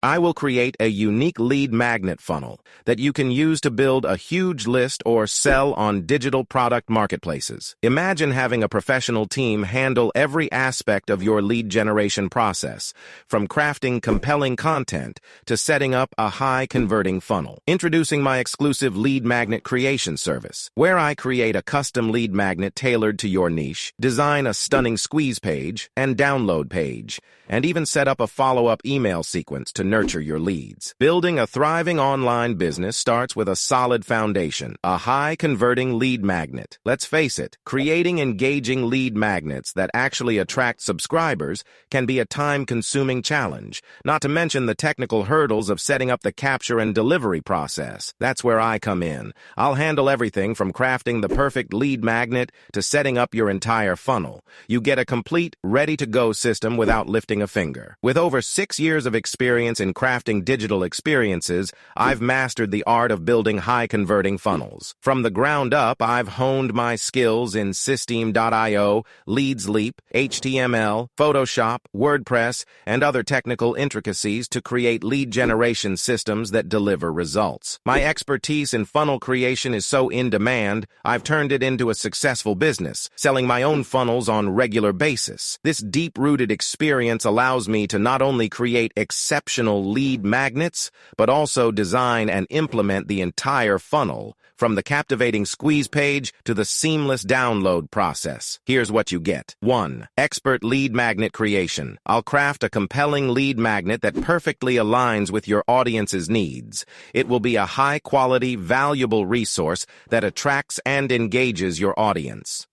I will create a unique lead magnet funnel that you can use to build a huge list or sell on digital product marketplaces. Imagine having a professional team handle every aspect of your lead generation process, from crafting compelling content to setting up a high-converting funnel. Introducing my exclusive lead magnet creation service, where I create a custom lead magnet tailored to your niche, design a stunning squeeze page and download page, and even set up a follow-up email sequence to nurture your leads. Building a thriving online business starts with a solid foundation, a high-converting lead magnet. Let's face it, creating engaging lead magnets that actually attract subscribers can be a time-consuming challenge, not to mention the technical hurdles of setting up the capture and delivery process. That's where I come in. I'll handle everything from crafting the perfect lead magnet to setting up your entire funnel. You get a complete, ready-to-go system without lifting a finger. With over 6 years of experience in crafting digital experiences, I've mastered the art of building high-converting funnels. From the ground up, I've honed my skills in Systeme.io, Leads Leap, HTML, Photoshop, WordPress, and other technical intricacies to create lead generation systems that deliver results. My expertise in funnel creation is so in demand, I've turned it into a successful business, selling my own funnels on a regular basis. This deep-rooted experience allows me to not only create exceptional lead magnets, but also design and implement the entire funnel, from the captivating squeeze page to the seamless download process. Here's what you get. 1. Expert lead magnet creation. I'll craft a compelling lead magnet that perfectly aligns with your audience's needs. It will be a high-quality, valuable resource that attracts and engages your audience.